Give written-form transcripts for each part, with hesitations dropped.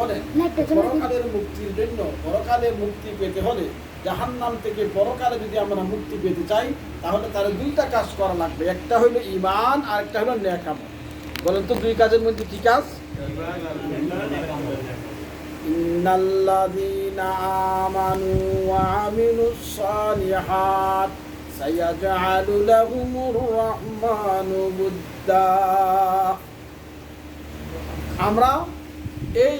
বলেন পরকালের মুক্তির জন্য, পরকালে মুক্তি পেতে হলে, জাহান্নাম থেকে পরকালে যদি আমরা মুক্তি পেতে চাই, তাহলে তার দুইটা কাজ করা লাগবে। একটা হলো ঈমান, আর একটা হলো নেক আমল। বলেন তো দুই কাজের মধ্যে কি কাজ? ইন্নাল্লাযীনা আমানু ওয়া আমিলুস সালিহাত সায়াজআলু লাহুমুর রাহমানু বুদ্দা। আমরা এই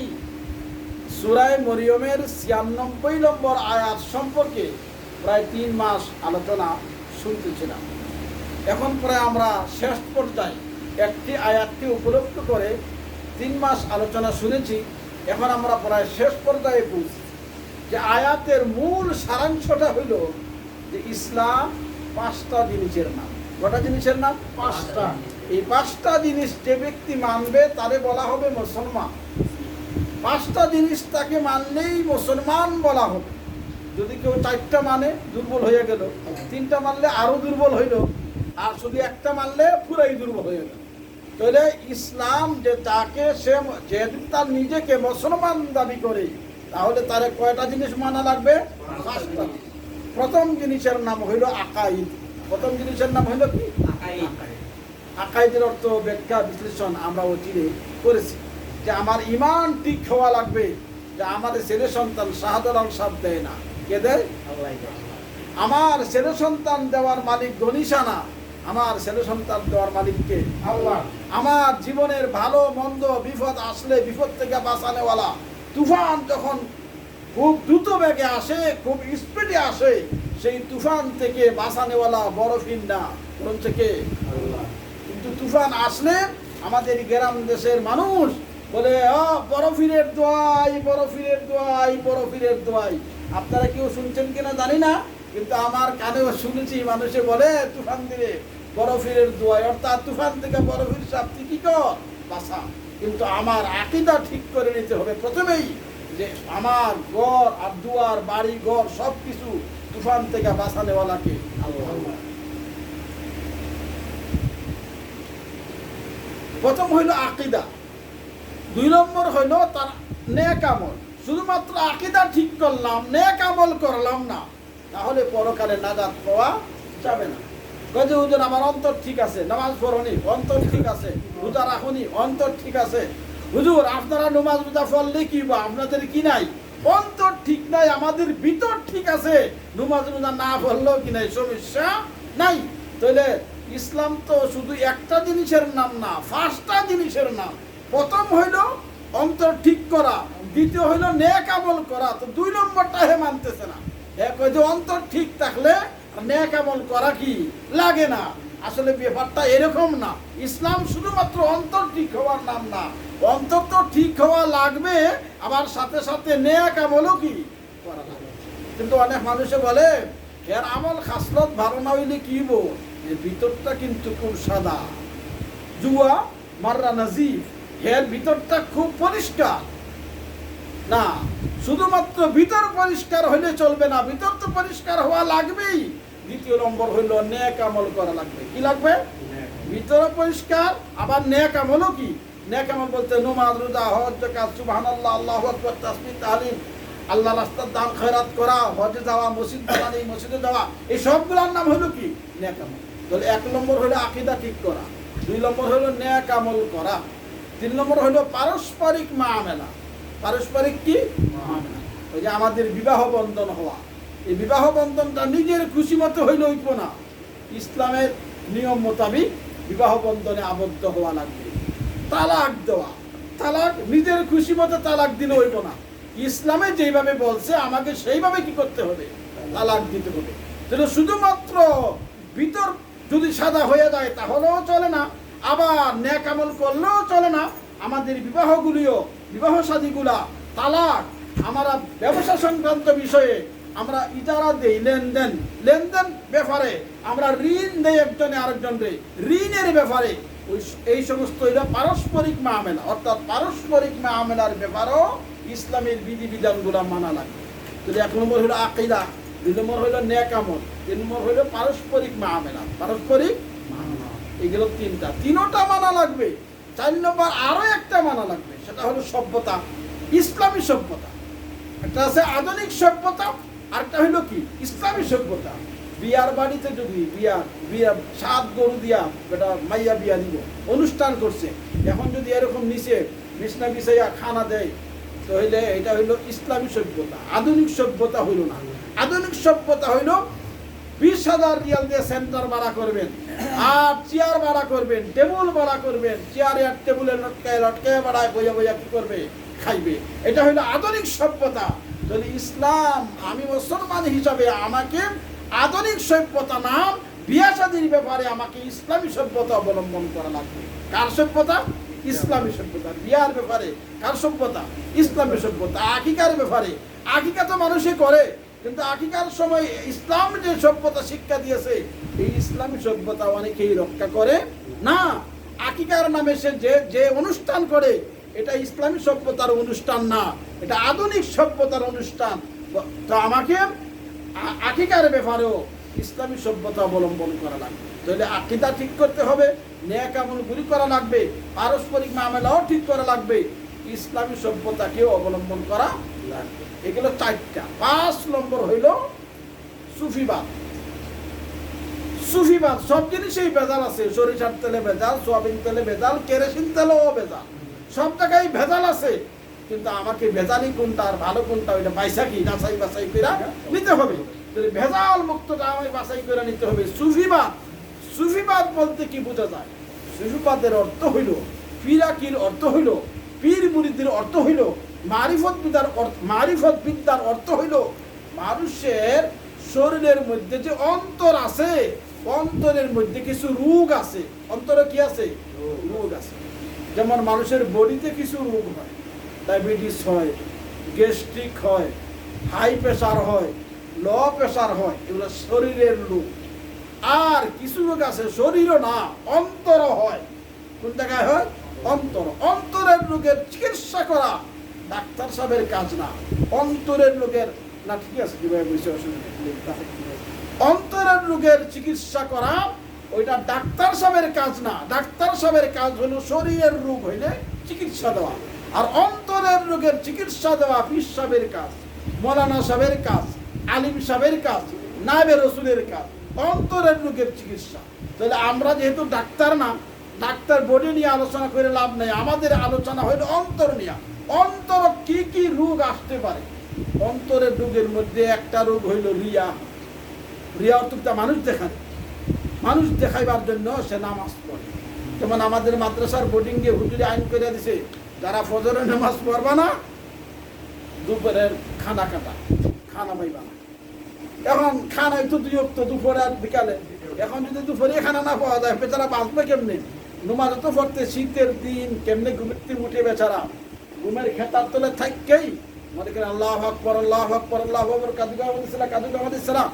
সূরা মরিয়মের ৯৬ নম্বর আয়াত সম্পর্কে প্রায় ৩ মাস আলোচনা শুনতেছিলাম। এখন প্রায় আমরা শেষ পর্যায়ে একটি আয়াতকে উপলক্ষ করে ৩ মাস আলোচনা শুনেছি। এখন আমরা প্রায় শেষ পর্যায়ে পৌঁছি। যে আয়াতের মূল সারাংশটা হইল যে ইসলাম ৫টা জিনিসের নাম। কটা জিনিসের নাম? ৫টা। এই ৫টা জিনিস যে ব্যক্তি মানবে তারে বলা হবে মুসলমান। ৫টা জিনিস তাকে মানলেই মুসলমান বলা হবে। যদি কেউ ৪টা মানে দুর্বল হয়ে গেল, ৩টা মানলে আরো দুর্বল হইল, আর শুধু একটা মানলে পুরাই দুর্বল হয়ে গেল। তাহলে ইসলাম যে তাকে সে যেহেতু তার নিজেকে মুসলমান দাবি করে, তাহলে তার কয়টা জিনিস মানা লাগবে? ৫টা। প্রথম জিনিসের নাম হইল আকাইদ। প্রথম জিনিসের নাম হইল কি? আকাইদের অর্থ ব্যাখ্যা বিশ্লেষণ আমরা অচিরে করেছি। যে আমার ঈমান ঠিক হওয়া লাগবে, যে আমার ছেলে সন্তান শাহাদাত সাপ দেয় না, কে দেয়? আমার ছেলে সন্তান দেওয়ার মালিক গনিশানা, আমার ছেলে সন্তান দেওয়ার মালিককে আল্লাহ। আমার জীবনের ভালো মন্দ বিপদ আসলে বিপদ থেকে বাঁচানোওয়ালা, তুফান যখন খুব দ্রুত বেগে আসে, খুব স্পিডে আসে, সেই তুফান থেকে বাঁচানোওয়ালা বরফিন না, বরঞ্চ কে? আল্লাহ। কিন্তু তুফান আসলে আমাদের গ্রাম দেশের মানুষ বলে বরফিরের দোয়াই, বরফিরের দোয়াই, বরফিরের দোয়াই। আপনারা কেউ শুনছেন কিনা জানি না, কিন্তু আমার কানেও শুনেছি মানুষে বলে তুফান দিলে বরফিরের দোয়াই, অর্থাৎ তুফান থেকে বরফির সাপ তুই কি কর? বাঁচা। কিন্তু আমার আকীদা ঠিক করে নিতে হবে প্রথমেই, যে আমার ঘর আর দুয়ার, বাড়ি ঘর সব কিছু তুফান থেকে বাঁচানোওয়ালাকে আল্লাহ। প্রথম হইল আকীদা। ২ নম্বর হইল তার নেক আমল। শুধুমাত্র আকীদা ঠিক করলাম, নেক আমল করলাম না, তাহলে পরকালে নাজাত পাওয়া যাবে না। কয় যে হুজুর আমার অন্তর ঠিক আছে, নামাজ পড়নি, অন্তর ঠিক আছে, রোজা রাখুনি, অন্তর ঠিক আছে। হুজুর আপনারা নামাজ রোজা পড়লে কি বা আপনাদের কি নাই? অন্তর ঠিক নাই, আমাদের ভিতর ঠিক আছে, নামাজ রোজা না পড়লেও কি নাই, সমস্যা নাই। তাহলে ইসলাম তো শুধু একটা জিনিসের নাম না, ৫টা জিনিসের নাম। প্রথম হইল অন্তর ঠিক করা, দ্বিতীয় হইল নেক আমল করা। তো ২ নম্বরটা হে মানতেছে না। কয় যে অন্তর ঠিক থাকলে নেক আমল করা কি লাগে না। আসলে ব্যাপারটা এরকম না। ইসলাম শুধুমাত্র অন্তর ঠিক হওয়ার নাম না, অন্তর তো ঠিক হওয়া লাগবে, আবার সাথে সাথে নেক আমলও কি করা লাগবে। কিন্তু অনেক মানুষে বলে এর আমল খাসলত ভালো না হইলে কি বল, ভিতরটা কিন্তু খুব সাদা, জুয়া মাররা নাজিফ, এর ভিতরটা খুব পরিষ্কার না। শুধুমাত্র ভিতর পরিষ্কার হইলে চলবে না, ভিতর তো পরিষ্কার হওয়া লাগবেই। দ্বিতীয় নম্বর হইল নেক আমল করা লাগবে। কি লাগবে? ভিতর পরিষ্কার, আবার নেক আমলও কি? নেক আমল বলতে নামাজ, রোজা, হজ, যাকাত, সুবহানাল্লাহ, আল্লাহু আকবার, তাসবিহ, তাহলিল, আল্লাহর রাস্তার দান খয়রাত করা, হজে যাওয়া, মসজিদ বানানি, মসজিদে যাওয়া, এই সবগুলোর নাম হলো কি? নেক আমল। তাহলে ১ নম্বর হলো আকীদা ঠিক করা, ২ নম্বর হলো নেক আমল করা, ৩ নম্বর হলো পারস্পরিক মামেলা। পারস্পরিক কি? মামেলা। ওই যে আমাদের বিবাহ বন্ধন হওয়া, এই বিবাহ বন্ধনটা নিজের খুশি মতো হইলে হইব না, ইসলামের নিয়ম মোতাবিক বিবাহ বন্ধনে আবদ্ধ হওয়া লাগবে। তালাক দেওয়া, তালাক নিজের খুশি মতো তালাক দিলে হইব না, ইসলামে যেইভাবে বলছে আমাকে সেইভাবে কি করতে হবে? তালাক দিতে হবে। তাহলে শুধুমাত্র ভিতর যদি সাদা হয়ে যায় তাহলেও চলে না, আবার নেক আমল করলেও চলে না। আমাদের বিবাহগুলিও, বিবাহ শাদীগুলা, তালাক, আমরা ব্যবসা সংক্রান্ত বিষয়ে আমরা ইজারা দেই, লেনদেন, লেনদেন ব্যাপারে আমরা ঋণ দেই একজনে আরেকজনকে, ঋণের ব্যাপারে এই সমস্ত হইল পারস্পরিক মামেলা। অর্থাৎ পারস্পরিক মামেলার ব্যাপারও ইসলামের বিধিবিধানগুলো মানা লাগে। যদি ১ নম্বর হইল আকীদা, ২ নম্বর হইল নেক আমল, ৩ নম্বর হইল পারস্পরিক মামেলা। পারস্পরিক মামেলা এগুলো ৩টা মানা লাগবে। ৪ নম্বর আরো একটা মানা লাগবে, সেটা হলো সভ্যতা। ইসলামী সভ্যতা, একটা আছে আধুনিক সভ্যতা, আরেকটা হইলো কি ইসলামী সভ্যতা। বিয়ার বাড়িতে যদি বিয়া 7 গরু দিয়া বেটা মাইয়া বিয়া দিব, অনুষ্ঠান করছে, এখন যদি এরকম নিচে বিছনা বিছাইয়া খানা দেয়, তো হইলে এটা হইল ইসলামী সভ্যতা। আধুনিক সভ্যতা হইল না। আধুনিক সভ্যতা হইল 20,000 রিয়াল দিয়ে সেন্টার ভাড়া করবেন, আর চেয়ার ভাড়া করবেন, টেবিল ভাড়া করবেন, চেয়ারে আর টেবিলের লটকায় ভাড়ায় বইয়া বইয়া কি করবে, খাইবে। এটা হইল আধুনিক সভ্যতা। যদি ইসলাম, আমি মুসলমান হিসাবে আমাকে আধুনিক সভ্যতা নাম, বিয়া শাদীর ব্যাপারে আমাকে ইসলামী সভ্যতা অবলম্বন করা লাগবে। কার সভ্যতা? ইসলামী সভ্যতা। বিয়ার ব্যাপারে কার সভ্যতা? ইসলামী সভ্যতা। আকিকার ব্যাপারে, আকিকা তো মানুষে করে, কিন্তু আকিকার সময় ইসলাম যে সভ্যতা শিক্ষা দিয়েছে, এই ইসলামী সভ্যতা অনেকেই রক্ষা করে না। আকিকার নামে সে যে অনুষ্ঠান করে, এটা ইসলামী সভ্যতার অনুষ্ঠান না, এটা আধুনিক সভ্যতার অনুষ্ঠান। তো আমাকে আকিকার ব্যাপারেও ইসলামী সভ্যতা অবলম্বন করা লাগবে। তাহলে আকিদা ঠিক করতে হবে, নেক আমলগুলি করা লাগবে, পারস্পরিক মামলাও ঠিক করা লাগবে, ইসলামী সভ্যতাকেও অবলম্বন করা লাগবে। এগুলো 4টা। 5 নম্বর হইল সুফিবাদ। সুফিবাদ সব জিনিসেই ভেজাল আছে। সরিষার তেলে ভেজাল, সোয়াবিন তেলে ভেজাল, কেরোসিন তেলেও ভেজাল, সব জায়গায় ভেজাল আছে। কিন্তু আমাকে ভেজালি কোনটা আর ভালো কোনটা, ওইটা পয়সা কি যাচাই বাছাই করে নিতে হবে। ভেজাল মুক্তটা আমায় বাছাই করে নিতে হবে। সুফিবাদ, সুফিবাদ বলতে কি বোঝা যায়? সুফিবাদের অর্থ হইল, ফিরাকির অর্থ হইল, পীর মুরিদের অর্থ হইল, মারিফত বিদ্যার অর্থ হইল মানুষের শরীরের মধ্যে যে অন্তর আছে, অন্তরের মধ্যে কিছু রোগ আছে। অন্তরে কি আছে? রোগ আছে। যেমন মানুষের বডিতে কিছু রোগ হয়, ডায়াবেটিস হয়, গ্যাস্ট্রিক হয়, হাই প্রেশার হয়, লো প্রেশার হয়, এগুলো শরীরের রোগ। আর কিছু রোগ আছে শরীরও না, অন্তর হয়। কোন জায়গায় হয়? অন্তর। অন্তরের রোগের চিকিৎসা করা ডাক্তার সাহেবের কাজ না। অন্তরের রোগের না, ঠিক আছে, কিভাবে বুঝতে অসুবিধা। অন্তরের রোগের চিকিৎসা করা ওইটা ডাক্তার সাহেবের কাজ না। ডাক্তার সাহেবের কাজ হলো শরীরের রোগ হইলে চিকিৎসা দেওয়া, আর অন্তরের রোগের চিকিৎসা দেওয়া পীর সাহেবের কাজ, মৌলানা সাহেবের কাজ, আলিম সাহেবের কাজ, নায়েবে রসুলের কাজ। অন্তরের রোগের চিকিৎসা। তাহলে আমরা যেহেতু ডাক্তার না, ডাক্তার বডি নিয়ে আলোচনা করে লাভ নেই, আমাদের আলোচনা হইল অন্তর নিয়ে। অন্তর কি কি রোগ আসতে পারে? অন্তরের রোগের মধ্যে একটা রোগ হইল রিয়া। রিয়া অর্থটা মানুষ দেখায়, মানুষ দেখাইবার জন্য সে নামাজ পড়ে। যেমন আমাদের মাদ্রাসার বোর্ডিংয়ে হুজুরে আইন করে দিছে, যারা ফজরের নামাজ পড়বা না, দুপুরের খানা কাটা, খানা পাইবা না। এখন খানা তো 2 অক্ত, দুপুরে আর বিকালে। এখন যদি দুপুরে খানা না পাওয়া যায়, বেচারা বাঁচবে কেমনে? নমাজ তো পড়তে, শীতের দিন, কেমনে ঘুমতে উঠে বেচারা ঘুমের খেতার তলে থাককেই মনে করেন আল্লাহু আকবার, আল্লাহু আকবার, আল্লাহু আকবার, কাদুকা আমাদের সালাম,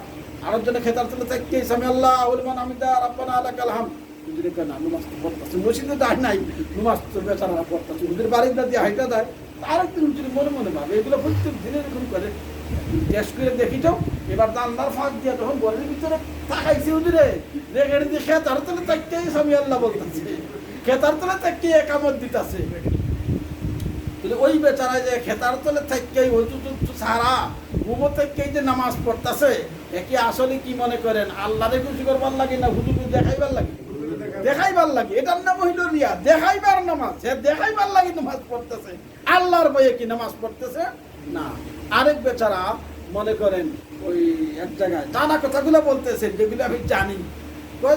আরেকজনে খেতার তলে থাককেই সামি আল্লাহু লিমান হামিদা রাব্বানা লাকাল হামদ। হুজুরে কেন নামাজ পড়তেছে, মসজিদে যায় নাই, নামাজ তো বেচারা পড়তেছে, হুজুর বাড়িটা দিয়ে হাইটা দেয়। আরেকদিন হুজুর মনে মনে ভাবে, এগুলো প্রত্যেক দিনে এরকম করে টেস্ট করে দেখিছো। এবার জানলার ফাঁক দিয়ে তখন ঘরের ভিতরে তাকাইছে, হুজুরে রেখে দিয়ে খেতার তলে থাকতেই সামি আল্লাহ বলতেছে, খেতার তলে থাকতে একামত দিতেছে। ওই বেচারায় যে খেতার তলে থাকতেই সারা ঘুমো থেকেই যে নামাজ পড়তেছে, একে আসলে কি মনে করেন? আল্লাহরে খুশি করবার লাগে না হুজুর দেখাইবার লাগে? দেখাইবার লাগে। এটার নাম হইল রিয়া, দেখাইবার নামাজ। সে দেখাইবার লাগে নামাজ পড়তেছে, আল্লাহর বইয়ে কি নামাজ পড়তেছে না। আরেক বেচারা মনে করেন ওই এক জায়গায় জানা কথাগুলো বলতেছে, যেগুলো আমি জানি,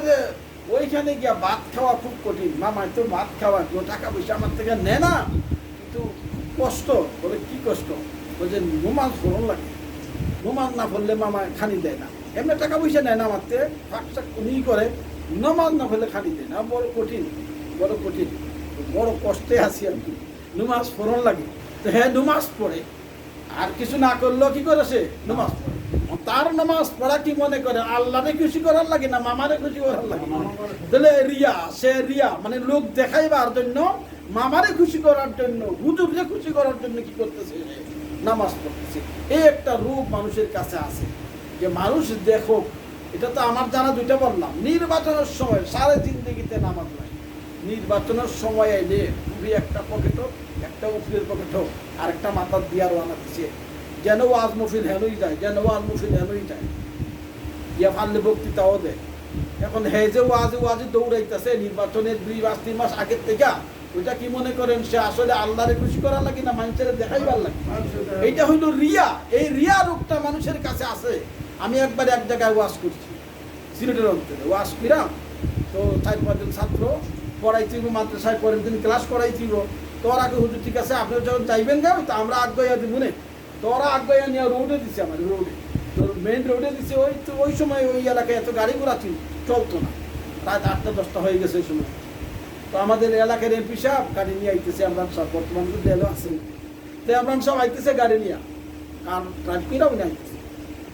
যে ওইখানে গিয়া ভাত খাওয়া খুব কঠিন। মামা তো ভাত খাওয়া, কেউ টাকা পয়সা আমার থেকে নেয় না, কিন্তু কষ্ট। বলে কি কষ্ট? বলছে নমাজ পড়ন লাগে, নমাজ না পড়লে মামা খানি দেয় না। এমনি টাকা পয়সা নেয় না, মারতে ফাঁক শাক উনি করে, নমাজ না পড়লে খানি দেয় না। বড় কঠিন, বড় কঠিন, বড় কষ্টে আছি আর কি। নমাজ পড়ন লাগে। তো হ্যাঁ, নমাজ পড়ে, আর কিছু না করলেও কি করেছে? নমাজ পড়ে। তার নামাজ পড়া কি মনে করে আল্লাহরে খুশি করার লাগে না মামারে খুশি করার লাগে? তাহলে রিয়া, সে রিয়া মানে লোক দেখাইবার জন্য, মামারে খুশি করার জন্য, হুজুরকে খুশি করার জন্য কি করতেছে? নামাজ পড়তেছে। এই একটা রূপ মানুষের কাছে আছে, যে মানুষ দেখো। এটা তো আমার জানা 2টা বললাম। নির্বাচনের সময় সারা জিন্দগিতে নামাজ নাই, নির্বাচনের সময় এলে খুবই একটা পকেটও একটা উকিলের পকেটেও আরেকটা মাথার দিয়ে রওনা দিচ্ছে, যেন ওয়াজ মফিল হেনই যায়, যেন ওয়াজ মফিল হেনই যায়, ইয়া ফাললে বক্তৃতাও দেয়। এখন হে যে ওয়াজে দৌড়াইতেছে নির্বাচনের 2-3 মাস আগের থেকে, ওইটা কি মনে করেন সে আসলে আল্লাহরে খুশি করার লাগে না মানুষের দেখাইবার লাগে? এইটা হইল রিয়া। এই রিয়া রূপটা মানুষের কাছে আছে। আমি একবার এক জায়গায় ওয়াজ করছি সিলেটের অঞ্চলে, ওয়াজ করিলাম তো 4-5 জন ছাত্র পড়াইছিল মাদ্রাসায়, পরের দিন ক্লাস করাইছিল। তো ওরা আগে হুজুর ঠিক আছে আপনি যখন চাইবেন যাও তো আমরা আগ্রহ দিব না। তো ওরা আগ্রহ নিয়ে রোডে দিচ্ছে, আমার রোডে, তো মেন রোডে দিচ্ছে। ওই সময় ওই এলাকায় এত গাড়ি ঘোড়া চলতো না, রাত 8টা-10টা হয়ে গেছে ওই সময়। তো আমাদের এলাকার এমপি সাহেব গাড়ি নিয়ে আইতেছে, আমরান সাহেব বর্তমান তো দেলো আছেন, তো আমরান সাহেব আইতেছে গাড়ি নিয়ে, কারণ ড্রাইভ করেও নিয়ে আইতেছে।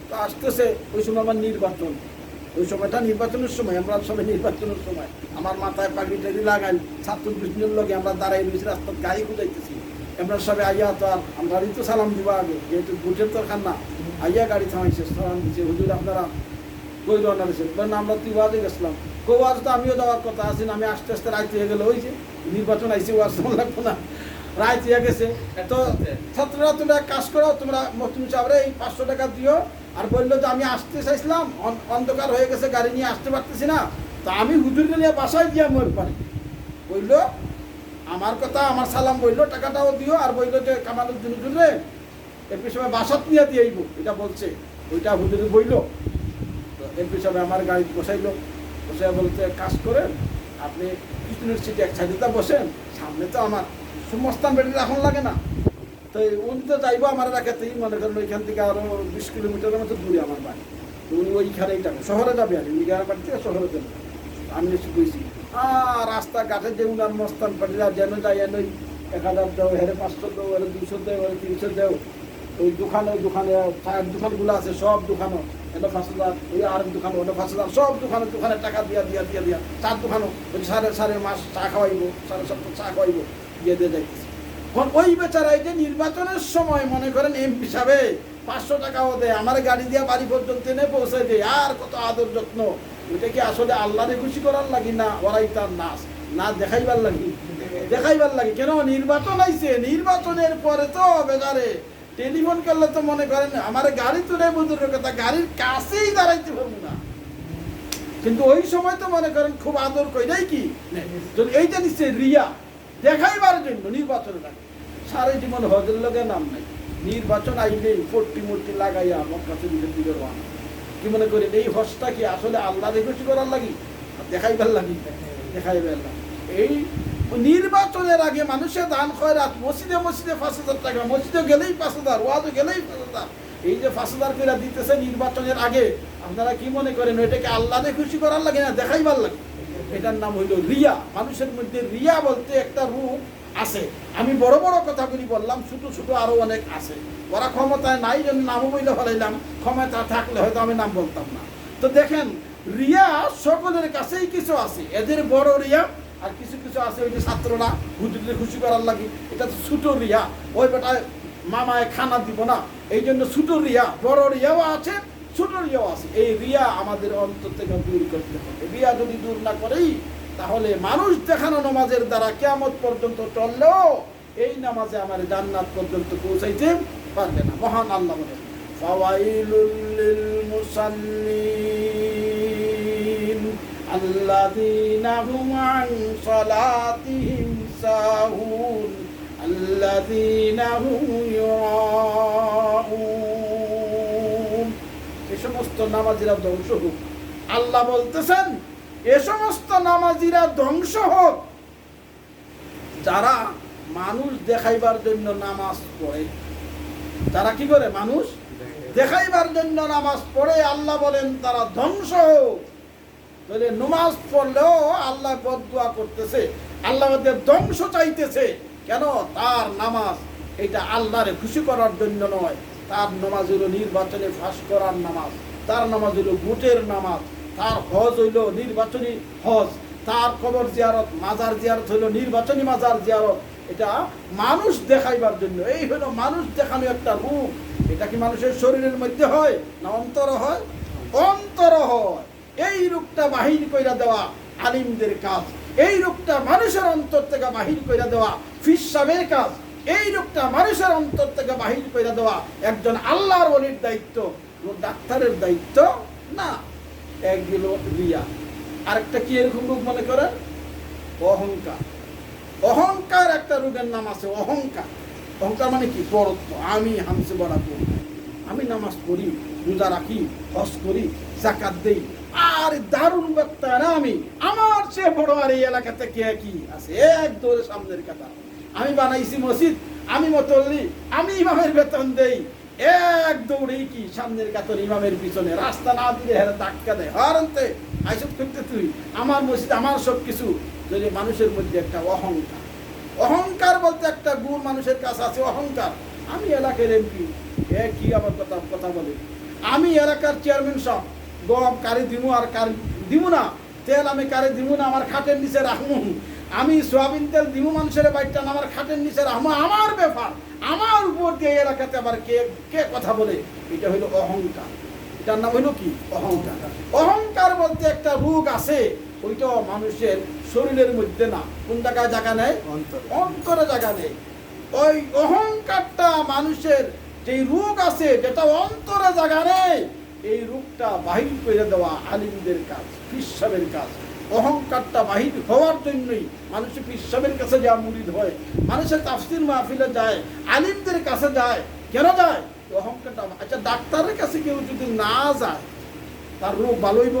তো আসতেছে ওই সময় আমার নির্বাচন, ওই সময়টা নির্বাচনের সময়, আমরা সবাই নির্বাচনের সময়। আমার মাথায় পাগড়ি টাগড়ি লাগাই, ছাত্র বিষ্ণুর লগে আমরা দাঁড়াই রয়েছি, রাস্তার গাড়ি খুঁজাইতেছি। আমরা সবাই আইয়া তো আর আমরা তো সালাম দিবা আগে, যেহেতু ভোটের দরকার না, আইয়া গাড়ি থামাইছে, সালাম দিচ্ছে, হুজুর আপনারা কই রওনা দিয়েছেন? কারণ আমরা তুই ওয়াজে গেছিলাম। ওয়াজ তো আমিও যাওয়ার কথা আছে না, আমি আস্তে আস্তে রাইতে হয়ে গেলো, ওই যে নির্বাচন আইসি, ওয়াজ তেমন লাগবো না, রাইতে হয়ে গেছে। তো ছাত্ররা তোমরা কাজ করো, তোমরা মহতুম সাহেবরে এই 500 টাকা দিও। আর বললো যে আমি আসতে চাইছিলাম, অন্ধকার হয়ে গেছে, গাড়ি নিয়ে আসতে পারতেছি না, তো আমি হুজুরকে নিয়ে বাসায় দিয়ে মর পারি। বললো আমার কথা, আমার সালাম বললো, টাকাটাও দিও। আর বললো যে কামালুদ্দিন হুজুরে এমপি সাহেব বাসাত নিয়ে দিয়ে আইব, এটা বলছে, ওইটা হুজুরে বললো। তো এমপি সাহেব আমার গাড়ি বসাইলো, বসে বলতে কাজ করেন আপনি কৃষ্ণের সিটে এক সাইডে বসেন, সামনে তো আমার সমস্তান বেটি এখন লাগে না। তো উনি তো যাইবো আমার এলাকাতেই, মনে করেন ওইখান থেকে আরো 20 কিলোমিটারের মতো দূরে আমার বাড়ি। তো উনি ওইখানেই যাবে, শহরে যাবে আর উনি গ্রামের বাড়ি থেকে শহরে যাবে। আমি এসে বলছি রাস্তাঘাটে যে উনার মস্তান পাটিরা যেন যায় এনই 1000 দাও, হেরে 500 দাও, হেরে 200 দাও, হেরে 300 দাও। ওই দোকানে চায়ের দোকানগুলো আছে, সব দোকানও এটা 5000, ওই আর দোকান ওটা 5000, সব দোকানে টাকা দিয়া চার দোকানও ওই সাড়ে মাস চা খাওয়াইবো, 7.5 চা খাওয়াইবো, দিয়ে দিয়ে যাইতেছে। ওই বেচারা এই যে নির্বাচনের সময় মনে করেন এমপি সাহেবে 500 টাকাও দেয়, আমার গাড়ি দিয়ে বাড়ি পর্যন্ত এনে পৌঁছে দেয়, আর কত আদর যত্ন। ওইটা কি আসলে আল্লাহরে খুশি করার লাগি না ওরাই তার না দেখাইবার লাগি? দেখাইবার লাগে। কেন নির্বাচন আইছে, নির্বাচনের পরে তো বেচারে টেলিফোন করলে তো মনে করেন আমার গাড়ি তুলে বুঝুর কথা, গাড়ির কাছেই দাঁড়াইতে পারবো না। কিন্তু ওই সময় তো মনে করেন খুব আদর কইরাই কি এইটা নিচ্ছে রিয়া দেখাইবার জন্য নির্বাচনের আগে। সারা জীবন হজের লোকের নাম নাই, নির্বাচন আইলেই মূর্তি লাগাইয়া আমার কাছে নিজের দিকে রওনা। কি মনে করেন এই হজটা কি আসলে আল্লাহ খুশি করার লাগি, দেখাইবার লাগি? দেখাইবার লাগি। এই নির্বাচনের আগে মানুষের দান খয়রাত, মসজিদে 5,000 টাকা, মসজিদে গেলেই 5,000, ওয়াজে গেলেই 5,000, এই যে 5,000 করে দিতেছে নির্বাচনের আগে, আপনারা কি মনে করেন ওইটাকে আল্লাহ খুশি করার লাগে না দেখাইবার লাগে? এটার নাম হইল রিয়া। মানুষের মধ্যে রিয়া বলতে একটা রূপ আছে। আমি বড় বড় কথাগুলি বললাম, ছোট ছোট আরো অনেক আছে। ওরা ক্ষমতায় নাই জন্য নামও বইলে ফেলাইলাম, ক্ষমতা থাকলে হয়তো আমি নাম বলতাম না। তো দেখেন রিয়া সকলের কাছেই কিছু আছে, এদের বড় রিয়া, আর কিছু কিছু আছে ওই যে ছাত্ররা হুজুরদের খুশি করার লাগে, এটা তো ছোট রিয়া। ওই বেটায় মামায় খানা দিব না, এই জন্য ছোট রিয়া। বড় রিয়াও আছে, ছোট রিয়াও আছে। এই রিয়া আমাদের অন্তর থেকে দূর করতে হবে। রিয়া যদি দূর না করেই তাহলে মানুষ দেখানো নামাজের দ্বারা কিয়ামত পর্যন্ত চললেও এই নামাজে আমার জান্নাত পর্যন্ত পৌঁছাইতে পারবে না। মহান আল্লাহ বলেন ফাওয়াইলুল লিল মুসাল্লিন আল্লাযীনা হুম আন সালাতিহিম সাহুন আল্লাযীনা হুম ইউরাউন। এই সমস্ত নামাজিরা ধ্বংস হোক। আল্লাহ বলতেছেন এ সমস্ত নামাজিরা ধ্বংস হোক যারা মানুষ দেখাইবার জন্য নামাজ পড়ে। যারা কি করে? মানুষ দেখাইবার জন্য নামাজ পড়ে। আল্লাহ বলেন তারা ধ্বংস হোক। তাহলে নামাজ পড়লেও আল্লাহ বদদুয়া করতেছে, আল্লাহ ওদের ধ্বংস চাইতেছে। কেন? তার নামাজ এটা আল্লাহরে খুশি করার জন্য নয়। তার নামাজ হইল নির্বাচনে ফাঁস করার নামাজ, তার নামাজ হইল ভোটের নামাজ, তার হজ হইল নির্বাচনী হজ, তার কবর জিয়ারত মাজার জিয়ারত হইল নির্বাচনী মাজার জিয়ারত। এটা মানুষ দেখাইবার জন্য। এই হলো মানুষ দেখানো একটা রূপ। এটা কি মানুষের শরীরের মধ্যে হয় না অন্তর হয়? অন্তর হয়। এই রূপটা বাহির কইরা দেওয়া আলিমদের কাজ, এই রূপটা মানুষের অন্তর থেকে বাহির কইরা দেওয়া ফিসাবের কাজ। এই রোগটা মানুষের অন্তর থেকে বাহির করে দেওয়া একজন আল্লাহর ওলির দায়িত্ব, ডাক্তারের দায়িত্ব না। এক গেল রিয়া, আরেকটা কি এরকম রোগ মনে করেন? অহংকার। অহংকার একটা রোগের নাম আছে, অহংকার। অহংকার মানে কি? বড়ত্ব। আমি হামসে বড় করি, আমি নামাজ পড়ি, রোজা রাখি, হজ করি, যাকাত দেই, আর দারুণ ব্যক্তি না আমি, আমার চেয়ে বড় আর এই এলাকাতে কে কি আছে? এক দৌড়ে সামনের কথা, আমি বানাইছি মসজিদ, আমি মতল্লি, আমি ইমামের বেতন দেই, এক দৌড়েই কি সামনের কাতর ইমামের পিছনে, রাস্তা না দিলে হেরা ধাক্কা দেয়, হারতে আইসব করতে তুই, আমার মসজিদ, আমার সব কিছু। যদি মানুষের মধ্যে একটা অহংকার, অহংকার বলতে একটা গুণ মানুষের কাছে আছে, অহংকার। আমি এলাকার এমপি, কি আবার কথা বলে, আমি এলাকার চেয়ারম্যান সব, গম কারে দিমু আর কারে দিমু না, তেল আমি কারে দিমু না, আমার খাটের নিচে রাখমু, আমি সোয়াবিন তেল দিমু মানুষের বাড়িটা আমার খাটের নিচে রাখমু, আমার ব্যাপার, আমার উপর দিয়ে এলাকাতে আবার কে কে কথা বলে। এটা হইল অহংকার। এটার নাম হইল কি? অহংকার। অহংকার বলতে একটা রোগ আছে, ওইটা মানুষের শরীরের মধ্যে না, কোন জায়গায় জায়গা নেই? অন্তরে জায়গা নেই। ওই অহংকারটা মানুষের যে রোগ আছে, যেটা অন্তরে জায়গা নেই, এই রোগটা বাহির করে দেওয়া আলিমদের কাজ, পীর সাহেবের কাজ। অহংকারটা বাহির হওয়ার জন্যই মানুষ পীর সাহেবের কাছে যা মুরিদ হয়, মানুষের তাফসীর মাহফিলে যায়, আলিমদের কাছে যায়। কেন যায়? অহংকারটা। আচ্ছা, ডাক্তারের কাছে কেউ যদি না যায়, তার রোগ ভালো হইব?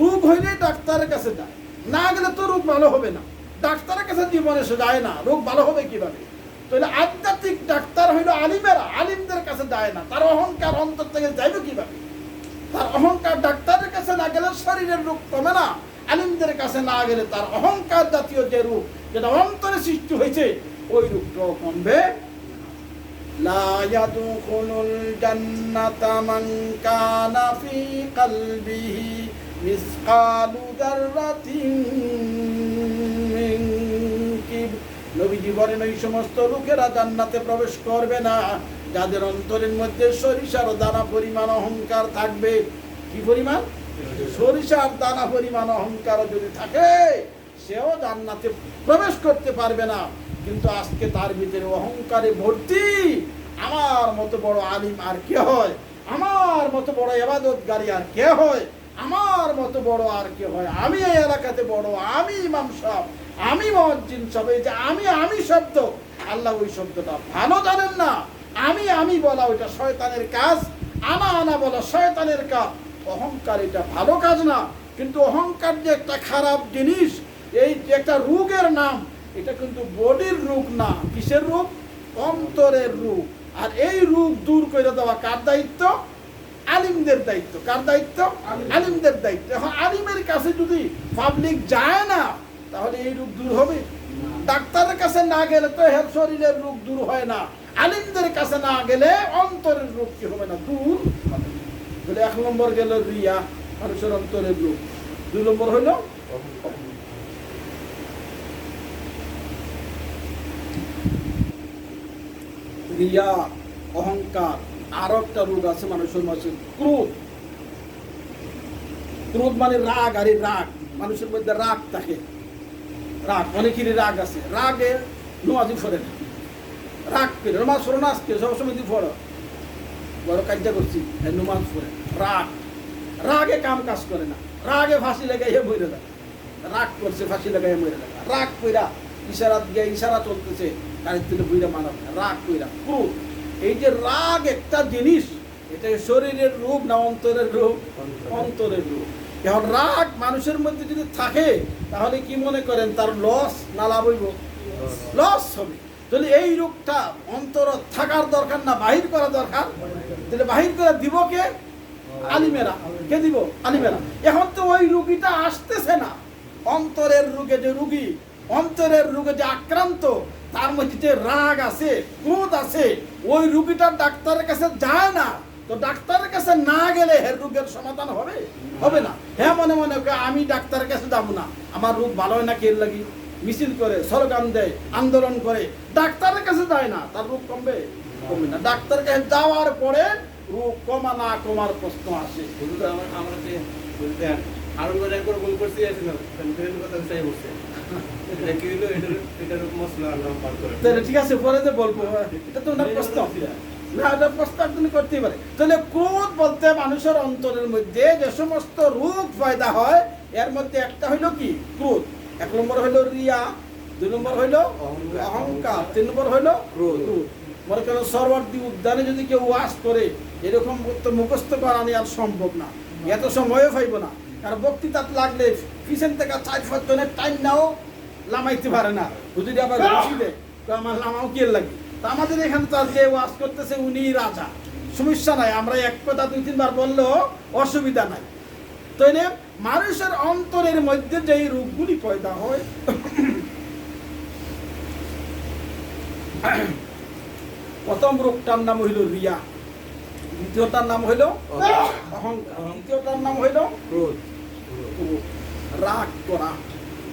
রোগ হইলে ডাক্তারের কাছে যায়, না গেলে তো রোগ ভালো হবে না। ডাক্তারের কাছে জীবনে সে যায় না, রোগ ভালো হবে কিভাবে? তাহলে আধ্যাত্মিক ডাক্তার হইল আলিমেরা, আলিমদের কাছে যায় না, তার অহংকার অন্তর থেকে যাইবে কিভাবে? তার অহংকার ডাক্তারের কাছে না গেলে শরীরের রোগ কমে না, আলিমদের কাছে না গেলে তার অহংকার জাতীয় যে রোগ, যেটা অন্তরে সৃষ্টি হয়েছে, ওই রোগটাও কমবে। লা ইয়াদখুলুল জান্নাতা মান কানা ফি কলবিহি মিসকালু যাররাতিন মিন কিবর। নবীজি বলেন, এই সমস্ত লোকেরা জান্নাতে প্রবেশ করবে না যাদের অন্তরের মধ্যে সরিষার দানা পরিমাণ অহংকার থাকবে। কি পরিমাণ? সরিষার দানা পরিমাণ অহংকার যদি থাকে, সেও জান্নাতে প্রবেশ করতে পারবে না। কিন্তু আজকে তার ভিতরে অহংকারে ভর্তি। আমার মতো বড় আলিম আর কে হয়? আমার মতো বড় ইবাদতকারী আর কে হয়? আমার মতো বড় আর কে হয়? আমি এই এলাকাতে বড়, আমি ইমাম সাহেব, আমি মুয়াজ্জিন সাহেব। এই যে আমি শব্দ, আল্লাহ ওই শব্দটা ভালো জানেন না। আমি বলা ওইটা শয়তানের কাজ, আনা বলা শয়তানের কাজ। অহংকার এটা ভালো কাজ না। কিন্তু অহংকার যে একটা খারাপ জিনিস, এই যে একটা রোগের নাম, এটা কিন্তু বডির রোগ না। কিসের রোগ? অন্তরের রোগ। আর এই রোগ দূর করে দেওয়া কার দায়িত্ব? আলিমদের দায়িত্ব। কার দায়িত্ব? আলিমদের দায়িত্ব। এখন আলিমের কাছে যদি পাবলিক যায় না, তাহলে এই রোগ দূর হবে? ডাক্তারের কাছে না গেলে তো হের শরীরের রোগ দূর হয় না। আলিমদের কাছে না গেলে অন্তরের রোগ কি হবে না? দূর হবে। বলে 1 নম্বর গেল রিয়া, মানুষের অন্তরের রোগ। 2 নম্বর হইল রিয়া, অহংকার। আরো একটা রোগ আছে মানুষের মাঝে, ক্রোধ। ক্রোধ মানে রাগ। আর এই রাগ, মানুষের মধ্যে রাগ থাকে। রাগ, অনেকেরই রাগ আছে। রাগে নমাজি পড়ে না, রাগ করে নমাজ পড়ো না, আজকে সবসময় দিয়ে পড়ো, বড় কাজটা করছি, নমাজ পড়ে। রাগ, রাগে কাম কাজ করে না, রাগে ফাঁসি লাগাইয়ে মরে যায়। রাগ করছে, ফাঁসি লাগাইয়ে মরে যায়। রাগ কইরা ইশারা দিয়ে, ইশারা চলতেছে, গাড়ির থেকে বইরা মানব রাগ কইরা। ক্রোধ, এই যে রাগ একটা জিনিস, এটা শরীরের রোগ না অন্তরের রোগ? অন্তরের রোগ। এখন রাগ মানুষের মধ্যে যদি থাকে, তাহলে কি মনে করেন তার লস না লাভ হইব? লস হবে। তাহলে এই রোগটা অন্তর থাকার দরকার না বাহির করা দরকার? তাহলে বাহির করে দিব কে? আলিমেরা। কে দিব? আলিমেরা। এখন তো ওই রোগীটা আসতেছে না। অন্তরের রোগে যে রোগী, অন্তরের রোগে যে আক্রান্ত, তার মধ্যে যে রাগ আছে, ক্রোধ আছে, ওই রোগীটা ডাক্তারের কাছে যায় না। তো ডাক্তারের কাছে না গেলে এর রোগের সমাধান হবে? হবে না। হ্যাঁ, মনে মনে আমি ডাক্তারের কাছে যাবো না, আমার রোগ ভালো হয় না, কে লাগি মিছিল করে, স্লোগান দেয়, আন্দোলন করে, ডাক্তারের কাছে যায় না, তার রোগ কমবে? কমবে না। ডাক্তারের কাছে যাওয়ার পরে রোগ কমা না কমার প্রশ্ন আসে। আমরা যে বলতেন হারুন করে একবার গোল করছি আসলে ট্রেন কথা চাই বলছে এটা কি হলো এটার মশলা আমরা পার করে তাহলে ঠিক আছে পরে যে বলবো এটা তো ওনার প্রশ্ন না এটা প্রশ্ন আপনি করতেই পারে তাহলে ক্রোধ বলতে মানুষের অন্তরের মধ্যে যে সমস্ত রোগ পয়দা হয় এর মধ্যে একটা হইলো কি ক্রোধ 1 নম্বর হইলো রিয়া 2 নম্বর হইলো অহংকার 3 নম্বর হইলো ক্রোধ মনে করেন সরবর্তী উদ্যানে যদি কেউ ওয়াজ করে এরকম তো মুখস্থ করানি আর সম্ভব না এত সময়ও পাইব না কারণ বক্তৃতা লাগলে পিছন থেকে 4-5 জনের টাইম নাও লামাইতে পারে না হুজুরি আবার ঘুষি দেয় আমার লামাও কি লাগে তা আমাদের এখানে তো যে ওয়াজ করতেছে উনি রাজা সমস্যা নাই আমরা এক কথা 2-3 বার বললেও অসুবিধা নাই তো এনে মানুষের অন্তরের মধ্যে যে রোগগুলি পয়দা হয় প্রথম রোগটার নাম হইল রিয়া দ্বিতীয়টার নাম হইল অহংকার তৃতীয়টার নাম হইল ক্রোধ রাগ করা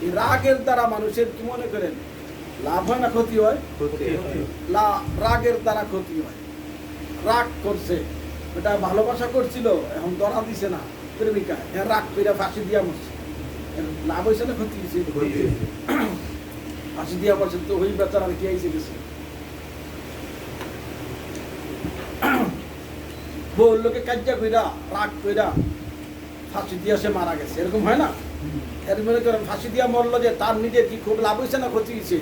এই রাগের দ্বারা মানুষের কি মনে করেন লাভ হয় না ক্ষতি হয় রাগের দ্বারা ক্ষতি হয় রাগ করছে এটা ভালোবাসা করছিল এখন ধরা দিছে না প্রেমিকা হ্যাঁ রাগ করে ফাঁসি দিয়া মরছে লাভ হয়েছে না ক্ষতি হয়েছে ফাঁসি দিয়া মরছে তো ওই বেচারা কি আইসে গেছে বউর লোকে কাজ্জা কইরা রাগ কইরা ফাঁসি দিয়া সে মারা গেছে এরকম হয় না এর মনে করেন ফাঁসি দিয়া মরলো যে তার নিজের কি খুব লাভ হয়েছে না ক্ষতি হয়েছে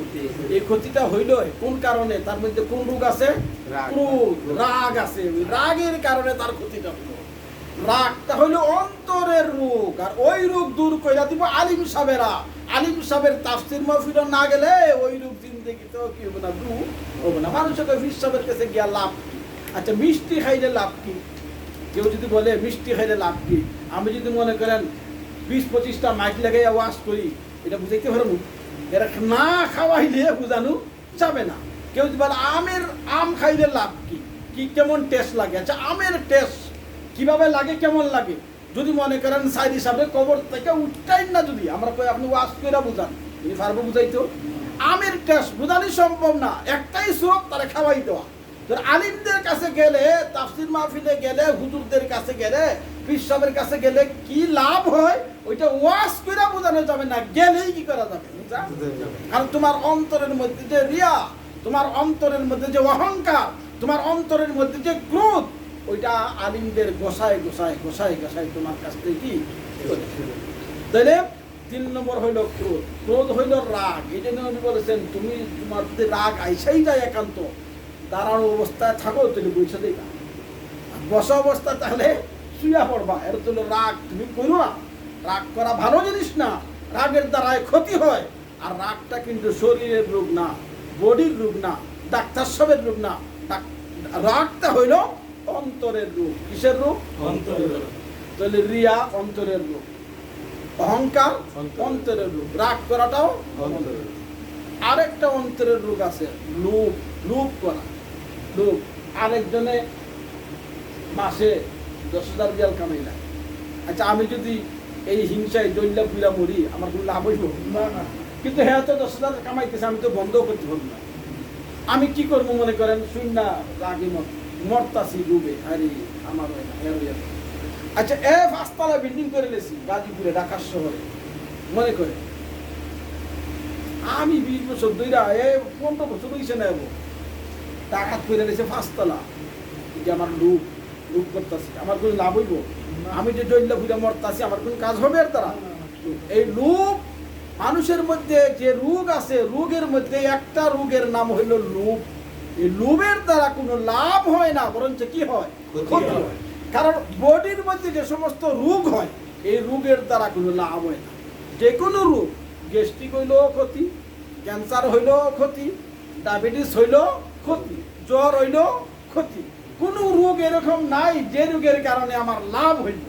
এই ক্ষতিটা হইল কোন কারণে তার মধ্যে কোন রোগ আছে ক্রোধ রাগ আছে ওই রাগের কারণে তার ক্ষতিটা হইল রাগটা হইল অন্তরের রোগ আর ওই রোগ দূর কইরা দিব আলিম সাহেবেরা আলিম সাহেবের তাফসীর মাহফিল না গেলে ওই রোগ জিন্দেগিতে কি হবে না দূর হবে না মানুষের ফির সাহেবের কাছে গিয়া লাভ কি আচ্ছা মিষ্টি খাইলে লাভ কি কেউ যদি বলে মিষ্টি খাইলে লাভ কি আমি যদি মনে করেন 20-25টা মাইক লাগাইয়া ওয়াশ করি এটা বুঝাইতে পারবো এরা না খাওয়াইলে বুঝানো যাবে না কেউ যদি বলে আম খাইলে লাভ কি কি কেমন টেস্ট লাগে আচ্ছা আমের টেস্ট কিভাবে লাগে কেমন লাগে যদি মনে করেন সাইড হিসাবে কবর থেকে উঠটাই না যদি আমরা কই আপনি ওয়াশ করে বুঝান তিনি পারবো বুঝাইতো আমের টেস্ট বুঝানি সম্ভব না একটাই সুরত তারা খাওয়াই দেওয়া আলিমদের কাছে গেলে তাফসীর মাহফিলে গেলে হুজুরদের কাছে গেলে পীর সাহেবের কাছে গেলে কি লাভ হয় ওইটা ওয়াজ করে বোঝানো যাবে না গেলেই কি করা যাবে কারণ তোমার অন্তরের মধ্যে যে রিয়া তোমার অন্তরের মধ্যে যে অহংকার তোমার অন্তরের মধ্যে যে ক্রোধ ওইটা আলিমদের গোসায় তোমার কাছ থেকে কি তাহলে 3 নম্বর হইল ক্রোধ ক্রোধ হইল রাগ এই জন্য উনি বলেছেন তুমি তোমার যদি রাগ আইসাই যায় একান্ত দাঁড়ানো অবস্থায় থাকো তুমি বসে দেবা বসা অবস্থা তাহলে শুয়া পড়বা এর জন্য রাগ তুমি করো না রাগ করা ভালো জিনিস না রাগের দ্বারায় ক্ষতি হয় আর রাগটা কিন্তু শরীরের রোগ না বডির রোগ না ডাক্তার সাহেবের রোগ না রাগটা হইল অন্তরের রোগ কিসের রোগ অন্তরের রোগ তাহলে রিয়া অন্তরের রোগ অহংকার অন্তরের রোগ রাগ করাটাও অন্তরের রোগ আরেকটা অন্তরের রোগ আছে লোভ করা লোভ আরেকজনে মাসে 10,000 রিয়াল কামাই না আচ্ছা আমি যদি এই হিংসায় জল্লা পুলা মরি আমার কোনো লাভ হইব না কিন্তু হ্যাঁ তো 10,000 কামাইতেছে আমি তো বন্ধ করতে পারবো না আমি কি করবো মনে করেন শূন্য রাগে মরতাছি ডুবে আরে আমার আচ্ছা 5 বিল্ডিং করে নিয়েছি গাজীপুরে ঢাকা শহরে মনে করে আমি 20 বছর ধরে 15 বছর হয়েছে না টাকা করে নিয়েছে 5 তলা যে আমার লোভ করতেছি আমার কোনো লাভ হইব আমি যে জল্লা ঘুরে মরতাছি আমার কোনো কাজ হবে এর দ্বারা এই লোভ মানুষের মধ্যে যে রোগ আছে রোগের মধ্যে একটা রোগের নাম হইল লোভ এই লোভের দ্বারা কোনো লাভ হয় না বরঞ্চ কি হয় ক্ষতি হয় কারণ বডির মধ্যে যে সমস্ত রোগ হয় এই রোগের দ্বারা কোনো লাভ হয় না যে কোনো রোগ গ্যাস্ট্রিক হইল ক্ষতি ক্যান্সার হইল ক্ষতি ডায়াবেটিস হইল ক্ষতি জ্বর হইল ক্ষতি কোনো রোগ এরকম নাই যে রোগের কারণে আমার লাভ হইল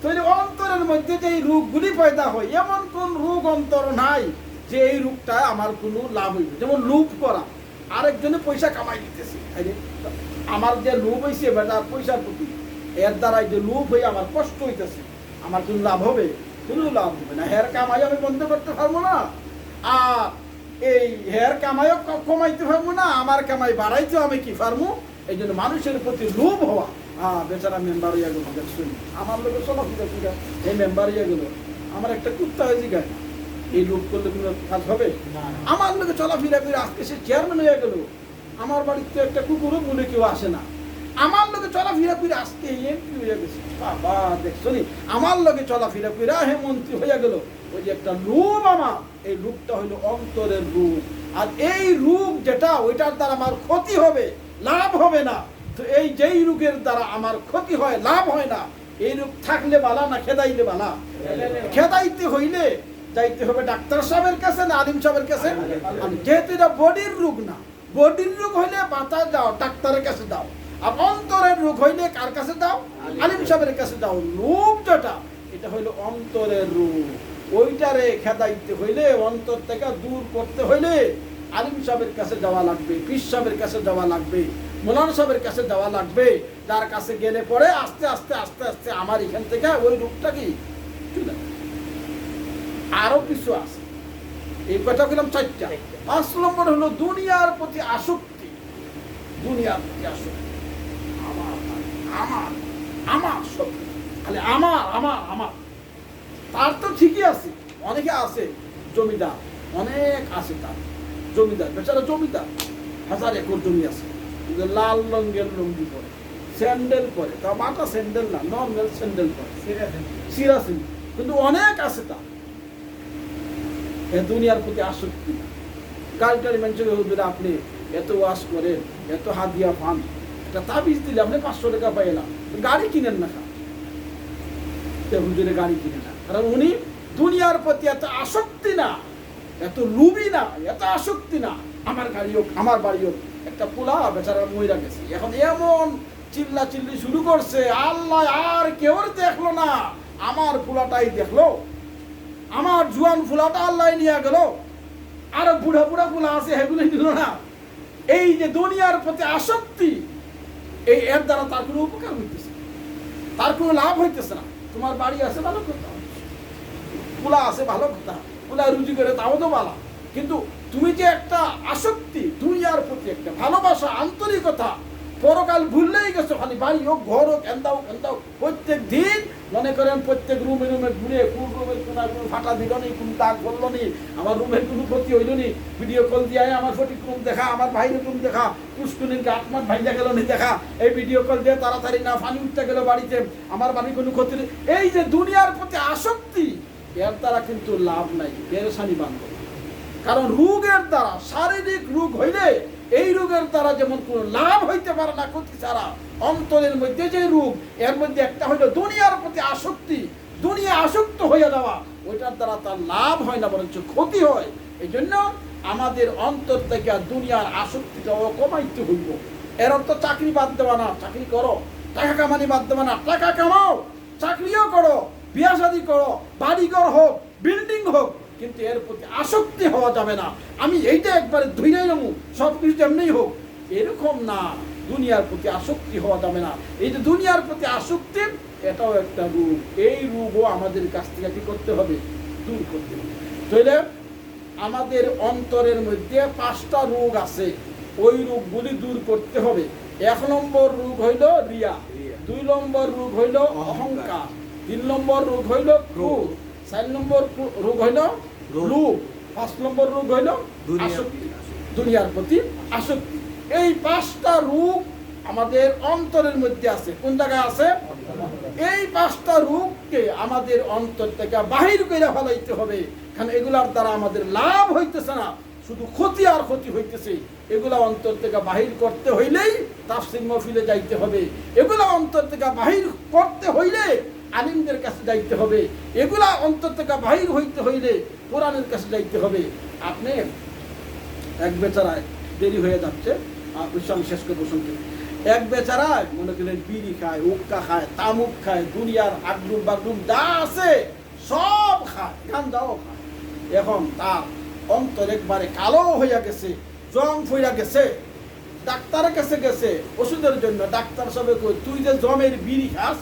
তাহলে অন্তরের মধ্যে যে এই রোগগুলি পয়দা হয় এমন কোন রোগ অন্তর নাই যে এই রোগটা আমার কোনো লাভ হইল যেমন লোভ করা আরেকজনে পয়সা কামাই দিতেছে আমার যে লোভ হয়েছে বেটা পয়সার প্রতি এর দ্বারাই যে লোভ হয়ে আমার কষ্ট হইতেছে আমার কোনো লাভ হবে কোনো লাভ হবে না হেয়ার কামাই আমি বন্ধ করতে পারবো না আর এই হেয়ার কামাইও কমাইতে পারবো না আমার কামাই বাড়াইতেও আমি কি পারবো এই জন্য মানুষের প্রতি লোভ হওয়া বেচারা মেম্বার হইয়া গেল শুনি আমার লোকের চলো এই মেম্বার হইয়া গেল আমার একটা কুত্তা হয়েছে গায়ে এই লোক করলে কোনো কাজ হবে? আমার লোকে চলাফেরা করে আজকে সে চেয়ারম্যান হয়ে গেল, আমার বাড়িতে একটা কুকুরও বলে কেউ আসে না। আমার লোকে চলাফেরা করে আজকে এমপি হয়ে গেছে, বাবা দেখছো নি, আমার লোকে চলাফেরা করে হে মন্ত্রী হয়ে গেল। ওই যে একটা রূপ, আমার এই রূপটা হইলো অন্তরের রূপ। আর এই রূপ যেটা, ওইটার দ্বারা আমার ক্ষতি হবে, লাভ হবে না। তো এই যেই রূপের দ্বারা আমার ক্ষতি হয়, লাভ হয় না, এই রূপ থাকলে বালা না খেদাইলে বালা? খেদাইতে হইলে যাইতে হবে ডাক্তার সাহেবের কাছে না আলিম সাহেবের কাছে? যেহেতু এটা বডির রোগ না, বডির রোগ হইলে বাতা যাও, ডাক্তারের কাছে দাও। আর অন্তরের রোগ হইলে কার কাছে দাও? আলিম সাহেবের কাছে দাও। রোগ যেটা, এটা হইলো অন্তরের রোগ। ওইটারে খেদাইতে হইলে, অন্তর থেকে দূর করতে হইলে আলিম সাহেবের কাছে যাওয়া লাগবে, পীর সাহেবের কাছে যাওয়া লাগবে, মৌলানা সাহেবের কাছে যাওয়া লাগবে। তার কাছে গেলে পরে আস্তে আস্তে আস্তে আস্তে আমার এখান থেকে ওই রোগটা কি চলে। আরো কিছু আছে, এই কথা বললাম 4টা। 5 নম্বর হলো দুনিয়ার প্রতি আসক্তি। দুনিয়ার প্রতি আসক্তি, আমার আমার আমার সব খালি আমার আমার আমার। তার তো ঠিকই আছে, অনেকে আছে জমিদার, অনেক আছে তার জমিদার, বেচারা জমিদার, 1000 একর জমি আছে, কিন্তু লাল রঙের লুঙ্গি পরে, স্যান্ডেল পরে, তা মাথা স্যান্ডেল না, নর্মাল স্যান্ডেল পরে, সিরাসিন, কিন্তু অনেক আছে তার। এ দুনিয়ার প্রতি আসক্তি। গাড়ি মানুষের হুজুরে আপনি এত ওয়াশ করেন, এত হাদিয়া পান, একটা তাবিজ দিলে আপনি 500 টাকা পাইলাম, গাড়ি কিনেন না, হুজুরে গাড়ি কিনে না, কারণ উনি দুনিয়ার প্রতি এত আসক্তি না, এত লুবি না, এত আসক্তি না। আমার গাড়ি হোক, আমার বাড়ি হোক। একটা পোলা বেচারা মহিলা গেছে, এখন এমন চিল্লা চিল্লি শুরু করছে, আল্লাহ আর কেউ দেখলো না, আমার পোলাটাই দেখলো, আমার জুয়ান ফুলাটা আল্লাহ নিয়ে গেল, আর বুড়া বুড়া ফুলা আছে সেগুলো নিল না। এই যে দুনিয়ার প্রতি আসক্তি, এই এর দ্বারা তার কোনো উপকার হইতেছে, তার কোনো লাভ হইতেছে না। তোমার বাড়ি আছে ভালো কথা, ফুলা আছে ভালো কথা, ফুলা রুজি করে তাও তো ভালো, কিন্তু তুমি যে একটা আসক্তি, দুনিয়ার প্রতি একটা ভালোবাসা, আন্তরিকতা, পরকাল ভুললেই গেছো, খালি বাড়ি হোক, ঘর হোক, এন্দাও এন্দাও, প্রত্যেক দিন মনে করেন প্রত্যেক রুমে রুমে ঘুরে, কোন রুমের কোনো ফাটা দিল নি, কোন দাগ বললো নি, আমার রুমের কোনো ক্ষতি হইল নি, ভিডিও কল দিয়ে আমার সঠিক রুম দেখা, আমার ভাইয়ের রুম দেখা, পুষ্কুনির গাছ মাঠ ভাইজা গেল নি দেখা, এই ভিডিও কল দিয়ে তাড়াতাড়ি না পানি উঠতে গেল বাড়িতে, আমার বাড়ির কোনো ক্ষতি নেই। এই যে দুনিয়ার প্রতি আসক্তি, এর দ্বারা কিন্তু লাভ নাই, পেরেশানি বাঁধবে। কারণ রোগের দ্বারা, শারীরিক রোগ হইলে এই রোগের দ্বারা যেমন কোনো লাভ হইতে পারে না, ক্ষতি ছাড়া অন্তরের মধ্যে যে রোগ, এর মধ্যে একটা হইলো দুনিয়ার প্রতি আসক্তি, দুনিয়া আসক্ত হয়ে যাওয়া, ওইটার দ্বারা তার লাভ হয় না, বরঞ্চ ক্ষতি হয়। এই জন্য আমাদের অন্তর থেকে দুনিয়ার আসক্তিটাও কমাইতে হইব। এর অর্থ চাকরি বাদ দেওয়া না, চাকরি করো, টাকা কামানি বাদ দেওয়া না, টাকা কামাও, চাকরিও করো, বিয়া শাদী করো, বাড়িঘর হোক, বিল্ডিং হোক, কিন্তু এর প্রতি আসক্তি হওয়া যাবে না। আমি এইটা একবারে ধুইনাই নেব, সব কিছু এমনি হোক, এরকম না। দুনিয়ার প্রতি আসক্তি হওয়া যাবে না। এই যে দুনিয়ার প্রতি আসক্তি, এটাও একটা রোগ। এই রোগও আমাদের কাছ থেকে কি করতে হবে? দূর করতে হবে। তাহলে আমাদের অন্তরের মধ্যে 5টা রোগ আছে, ওই রোগগুলি দূর করতে হবে। 1 নম্বর রোগ হইল রিয়া, 2 নম্বর রোগ হইল অহংকার, 3 নম্বর রোগ হইল ক্রোধ, 4 নম্বর রোগ হইল লোভ, 5 নম্বর রোগ হইল আসক্তি, দুনিয়ার প্রতি আসক্তি। এই 5টা রোগ আমাদের অন্তরের মধ্যে আছে। কোন জায়গায় আছে? এই 5টা রোগকে আমাদের অন্তর থেকে বাহির করে ফেলাইতে হবে, কারণ এগুলার দ্বারা আমাদের লাভ হইতেছে না, শুধু ক্ষতি আর ক্ষতি হইতেছে। এগুলা অন্তর থেকে বাহির করতে হইলেই তাফসীর মাহফিলে যাইতে হবে, এগুলা অন্তর থেকে বাহির করতে হইলে আলিমদের কাছে যাইতে হবে, এগুলা অন্তর থেকে বাহির হইতে হইলে কোরআনের কাছে যাইতে হবে। আপনি এক বেচারায় দেরি হয়ে যাচ্ছে, আমি শেষ করবো শুনতে। এক বেচারায় মনে করেন বিড়ি খায়, উক্কা খায়, তামুক খায়, দুনিয়ার আগরুম বাগরুম যা আছে সব খায়, গাঁজাও খায়। এখন তার অন্তর একবারে কালো হইয়া গেছে, জং ফইরা গেছে। ডাক্তারের কাছে গেছে ওষুধের জন্য, ডাক্তার সবে কই, তুই যে জমের বিড়ি খাস,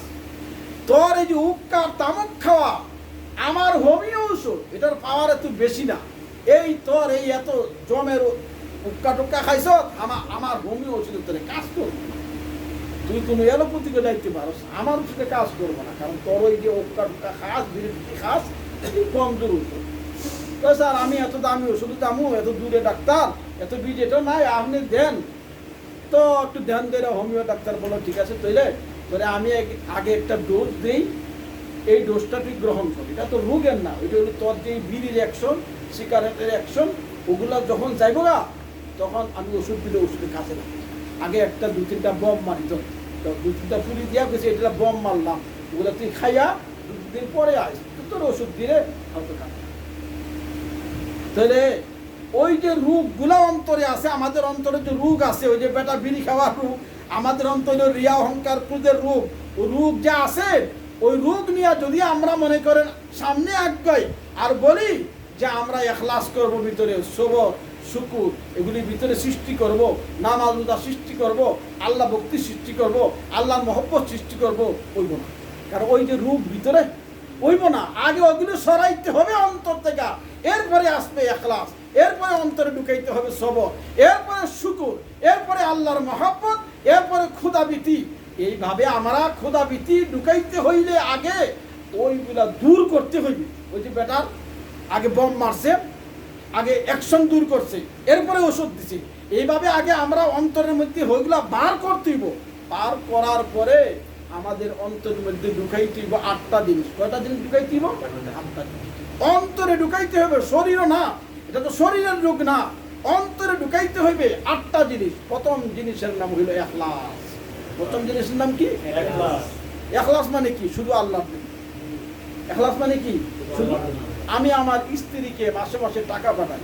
তোর এই যে উক্কা তামুক খাওয়া আমার হোমিও ওষুধ, এটার পাওয়ার এত বেশি না। এই তোর এই এত জমের উক্কা টুক্কা খাইছ, আমার হোমিও ওষুধের তোরে কাজ করবো না। তুই কোনো এলোপ্যাথিকে যাইতে পারস, আমার ওষুধে কাজ করবো না, কারণ তোর ওই যে উক্কা টুক্কা খাস, বিড়ি খাস, এই কম দূর ওষুধ। তো স্যার আমি এত দামি ওষুধ দামু, এত দূরে ডাক্তার, এত বীজ এটা নাই, আপনি দেন তো একটু ধ্যান দেয়। হোমিও ডাক্তার বলো ঠিক আছে তৈলে ধরে আমি আগে একটা ডোজ দিই, এই ডোজটা তুই গ্রহণ করি। এটা তো রোগের না, ওইটা হলো তোর যে বিড়ির অ্যাকশন, সিগারেটের অ্যাকশন, ওগুলা যখন যাইব না তখন আমি ওষুধ দিলে ওষুধের কাছে লাগে। আগে একটা 2-3টা বম মারি, তো 2-3টা পুরি দিয়া গেছে, এটা বম মারলাম, ওগুলো তুই খাইয়া 2 দিন পরে আস, তোর ওষুধ দিলে হয়তো কাছে। তাহলে ওই যে রোগগুলা অন্তরে আছে, আমাদের অন্তরে যে রোগ আছে, ওই যে বেটা বিড়ি খাওয়ার রোগ, আমাদের অন্তরে রিয়া অহংকার ক্রোধের রোগ, ও রোগ যা আছে, ওই রোগ নিয়ে যদি আমরা মনে করেন সামনে আগাই আর বলি যে আমরা ইখলাস করব, ভিতরে সবর শুকুর এগুলির ভিতরে সৃষ্টি করব, নামাজ রোজা সৃষ্টি করব, আল্লাহ ভক্তি সৃষ্টি করব, আল্লাহর মহব্বত সৃষ্টি করব, হইব না। কারণ ওই যে রূপ ভিতরে হইব না, আগে ওগুলো সরাইতে হবে অন্তর থেকে, এরপরে আসবে ইখলাস, এরপরে অন্তরে ঢুকাইতে হবে সবর, এরপরে শুকুর, এরপরে আল্লাহর মহব্বত, এরপরে ক্ষুধাবীতি। এইভাবে আমরা ক্ষুধাবীতি ঢুকাইতে হইলে আগে ওইগুলা দূর করতে হইবে। ওই যে বেটার আগে বম মারছে, আগে অ্যাকশন দূর করছে, এরপরে ওষুধ দিছে। এইভাবে আগে আমরা অন্তরের মধ্যে ওইগুলা বার করতে হইব। বার করার পরে আমাদের অন্তরের মধ্যে ঢুকাইতে হইব 8টা জিনিস। কয়টা জিনিস ঢুকাইতে হইব? 8টা জিনিস অন্তরে ঢুকাইতে হবে, শরীরও না, এটা তো শরীরের রোগ না, অন্তরে ঢুকাইতে হইবে 8টা জিনিস। প্রথম জিনিসের নাম হইল ইখলাস। প্রথম জিনিসের নাম কি? ইখলাস। ইখলাস মানে কি? শুধু আল্লাহর জন্য। ইখলাস মানে কি? শুধু আমি আমার স্ত্রীকে মাসে মাসে টাকা পাঠাই,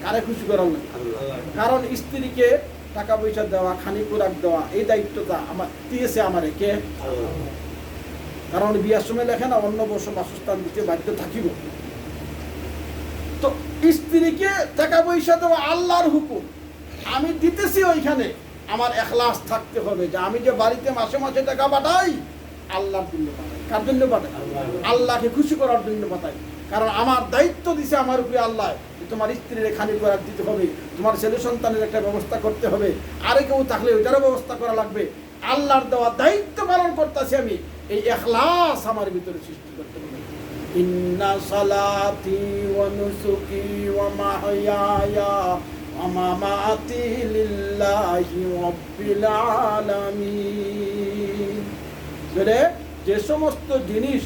কারে খুশি করার না, কারণ স্ত্রীকে টাকা পয়সা দেওয়া, খানি খোরাক দেওয়া, এই দায়িত্বটা আমার দিয়েছে আমারে কে? কারণ বিয়ার সময় লেখে না অন্য বছর বাসস্থান দিতে বাধ্য থাকিব। তো স্ত্রীকে টাকা পয়সা দেওয়া আল্লাহর হুকুম, আমি দিতেছি, ওইখানে আমার ইখলাস থাকতে হবে যে আমি যে বাড়িতে মাসে মাসে টাকা পাঠাই আল্লাহর জন্য পাঠাই। কার জন্য পাঠাই? আল্লাহকে খুশি করার জন্য পাঠাই। কারণ আমার দায়িত্ব দিছে আমার উপরে আল্লাহ, তোমার স্ত্রীর খানি করার দিতে হবে, তোমার ছেলে সন্তানের একটা ব্যবস্থা করতে হবে, আরে কেউ থাকলে ওইটারও ব্যবস্থা করা লাগবে। আল্লাহর দেওয়া দায়িত্ব পালন করতেছি আমি, এই ইখলাস আমার ভিতরে সৃষ্টি করতে হবে। ইন্না সালাতি ওয়া নুসুকি ওয়া মাহইয়ায়া ওয়া মামাতি লিল্লাহি রাব্বিল আলামিন। যে সমস্ত জিনিস,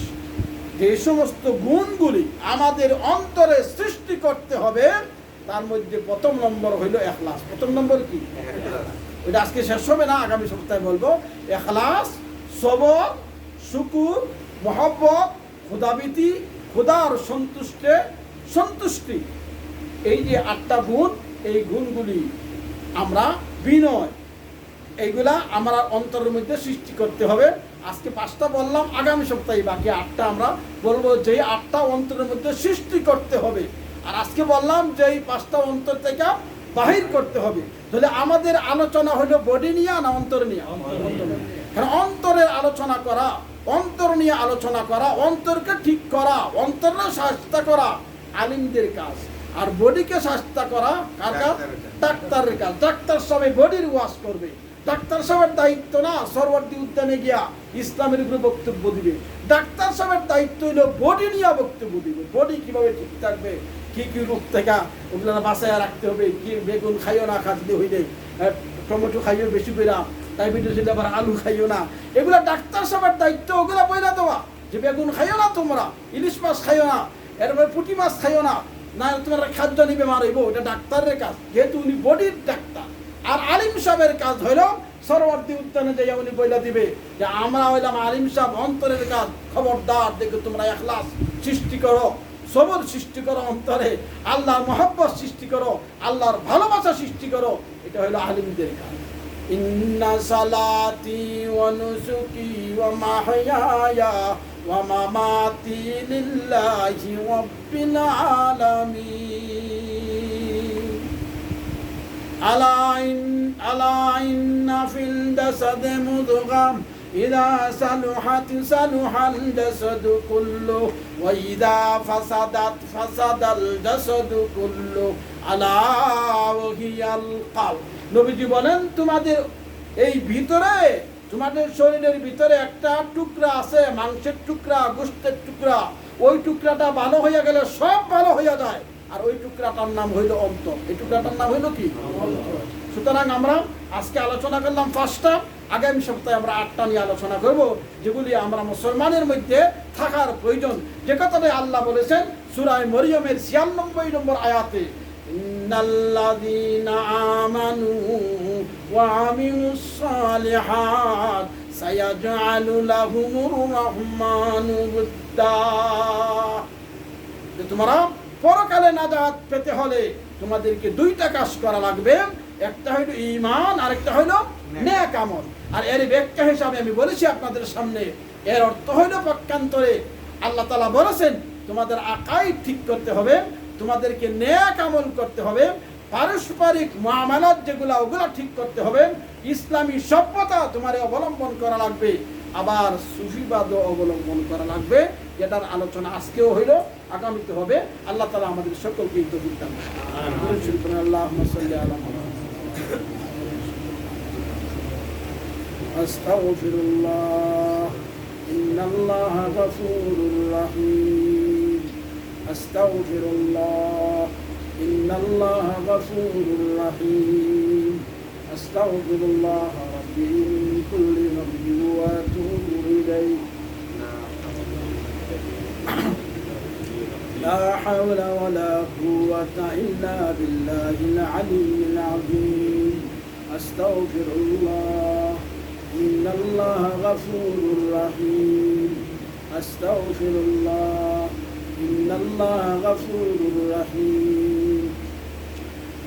যে সমস্ত গুণগুলি আমাদের অন্তরে সৃষ্টি করতে হবে, তার মধ্যে প্রথম নম্বর হইল ইখলাস। প্রথম নম্বর কি? ওইটা আজকে শেষ হবে না, আগামী সপ্তাহে বলবো। ইখলাস, সবর, শুকুর, মহব্বত, ক্ষুধাবীতি, ক্ষুধার সন্তুষ্টি, এই যে 8টা গুণ, এই গুণগুলি আমরা বিনয়, এইগুলা আমরা অন্তরের মধ্যে সৃষ্টি করতে হবে। আজকে 5টা বললাম, আগামী সপ্তাহে বাকি 8টা আমরা বলবো, যে 8টা অন্তরের মধ্যে সৃষ্টি করতে হবে। আর আজকে বললাম যে এই 5টা অন্তর থেকে বাহির করতে হবে। তাহলে আমাদের আলোচনা হলো বডি নিয়ে না অন্তর নিয়ে? কারণ অন্তরের আলোচনা করা, অন্তর নিয়ে আলোচনা করা, অন্তরকে ঠিক করা, অন্তরের শাস্তা করা আলিমদের কাজ, আর বডিকে শাস্তা করা কার কাজ? ডাক্তারের কাজ। ডাক্তার সবাই বডির ওয়াশ করবে, ডাক্তার সাহেবের দায়িত্ব না সরওয়ার্দী উদ্যানে গিয়া ইসলামের উপরে বক্তব্য দিবে। ডাক্তার সাহেবের দায়িত্ব হইল বডি নিয়ে বক্তব্য দিবে, বডি কিভাবে ঠিক থাকবে, কি কি রোগ থেকে ওগুলো বাঁচাইয়া রাখতে হবে, কি বেগুন খাইও না খাদ্য হইলে, টমেটো খাইও বেশি করে, ডায়াবেটিস হইলে আবার আলু খাইও না, এগুলা ডাক্তার সাহেবের দায়িত্ব। ওগুলা বইলা দেওয়া যে বেগুন খাইও না, তোমরা ইলিশ মাছ খাইও না, এরপরে পুঁটি মাছ খাইও না, না তোমরা খাদ্য নিবে মারইব, এটা ডাক্তারের কাজ, যেহেতু উনি বডির ডাক্তার। আর আলিম সাহেবের কাজ হইল সরওয়ার্দী উদ্যানে যাইয়া উনি বইলা দিবে যে আমরা হইলাম আলিম সাহেব, অন্তরের কাজ খবরদার দেখো তোমরা ইখলাস সৃষ্টি করো, সবর সৃষ্টি করো, অন্তরে আল্লাহর মহব্বত সৃষ্টি করো, আল্লাহর ভালোবাসা সৃষ্টি করো, এটা হইল আলিমদের কাজ। ইন্না সালাতি ওয়া নুসুকি ওয়া মাহইয়ায়া ওয়া মামাতি লিল্লাহি রাব্বিল আলামিন। আলা ইন্না ফিল জাসাদি মুদগাম ইযা সালুহাত সালুহাল জাসাদু কুল্লু ওয়া ইযা ফাসাদাত ফাসাদাল জাসাদু কুল্লু আলা ওয়া হিয়াল কলব। নবীজি বলেন তোমাদের এই ভিতরে তোমাদের শরীরের ভিতরে একটা টুকরা আছে, মাংসের টুকরা, গোশতের টুকরা, ওই টুকরাটা ভালো হইয়া গেলে সব ভালো হইয়া যায়, আর ওই টুকরাটার নাম হইল অন্তর। এই টুকরাটার নাম হইল কি? অন্তর। সুতরাং আমরা আজকে আলোচনা করলাম 5টা, আগামী সপ্তাহে আমরা 8টা নিয়ে আলোচনা করব, যেগুলি আমরা মুসলমানের মধ্যে থাকার প্রয়োজন। যে কথাটা আল্লাহ বলেছেন সূরা মরিয়মের 96 নম্বর আয়াতে, ইন্নাল্লাযীনা আমানু ওয়া আমিলুস সালিহাত সায়াজআলু লাহুমুর রাহমানু উদ্দা। যে তোমরা পরকালে নাজাত পেতে হলে তোমাদেরকে 2টা কাজ করা লাগবে, একটা হইল ঈমান, আরেকটা হইল নেক আমল। আর এর ব্যাখ্যা হিসাবে আমি বলেছি আপনাদের সামনে, এর অর্থ হইল পক্ষান্তরে আল্লাহ তাআলা বলেছেন তোমাদের আকাইদ ঠিক করতে হবে, তোমাদেরকে নেক আমল করতে হবে, পারস্পরিক মুআমালাত যেগুলা ওগুলা ঠিক করতে হবে, ইসলামী সভ্যতা তোমার অবলম্বন করা লাগবে, আবার সুফিবাদও অবলম্বন করা লাগবে। এটার আলোচনা আজকেও হইল, আগামীতে হবে। আল্লাহ তাআলা আমাদের সকলকে তৌফিক দান করুন। আল্লাহুম্মা সাল্লি আলা মুহাম্মাদ। আস্তাগফিরুল্লাহ, ইন্নাল্লাহা গফুরুর রহিম। আস্তাগফিরুল্লাহ, ইন্নাল্লাহা গফুরুর রহিম। আস্তাগফিরুল্লাহ রাব্বি মিন কুল্লি যামবিন ওয়া আতুবু ইলাইহি। لا حول ولا قوة إلا بالله العلي العظيم. أستغفر الله، إن الله غفور رحيم. أستغفر الله، إن الله غفور رحيم.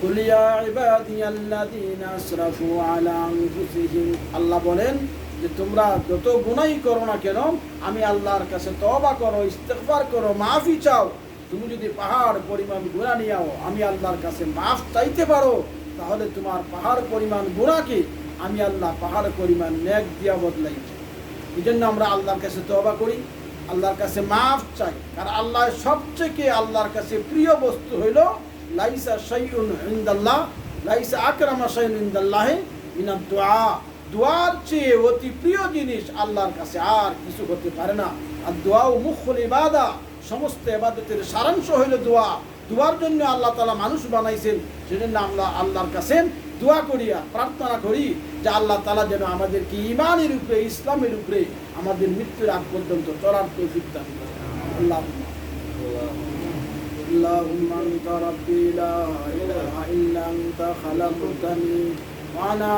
قل يا عبادي الذين أسرفوا على أنفسهم. الله বলেন যে তোমরা যত গুনাহই করো না কেন, আমি আল্লাহর কাছে তওবা করো, ইস্তিগফার করো, মাফি চাও। তুমি যদি পাহাড় পরিমাণ গুনাহ নিও, আমি আল্লাহর কাছে মাফ চাইতে পারো, তাহলে তোমার পাহাড় পরিমাণ গুনাহকে আমি আল্লাহ পাহাড় পরিমাণ নেক দিয়া বদলাই। এই জন্য আমরা আল্লাহর কাছে তওবা করি, আল্লাহর কাছে মাফ চাই। কারণ আল্লাহ সবচেয়ে আল্লাহর কাছে প্রিয় বস্তু হইল লাইসা শাইউন ইনদাল্লাহ, লাইসা আকরামা শাইউন ইনদাল্লাহ মিনাদ দুআ। দোয়ার চেয়ে অতি প্রিয় জিনিস আল্লাহর কাছে আর কিছু হতে পারে না। আর দোয়া ও মুখুল ইবাদা, সমস্ত ইবাদতের সারাংশ হইল দোয়া। দোয়ার জন্য আল্লাহ তাআলা মানুষ বানাইছেন, সেজন্য আমরা আল্লাহর কাছে দোয়া করি আর প্রার্থনা করি যে আল্লাহ তাআলা যেন আমাদেরকে ঈমানের উপরে, ইসলামের উপরে আমাদের মৃত্যুর আগ পর্যন্ত চলার তৌফিক দান করেন। আল্লাহুম্মা আনতা রাব্বি লা ইলাহা ইল্লা আনতা খালাকতানি ওয়া আনা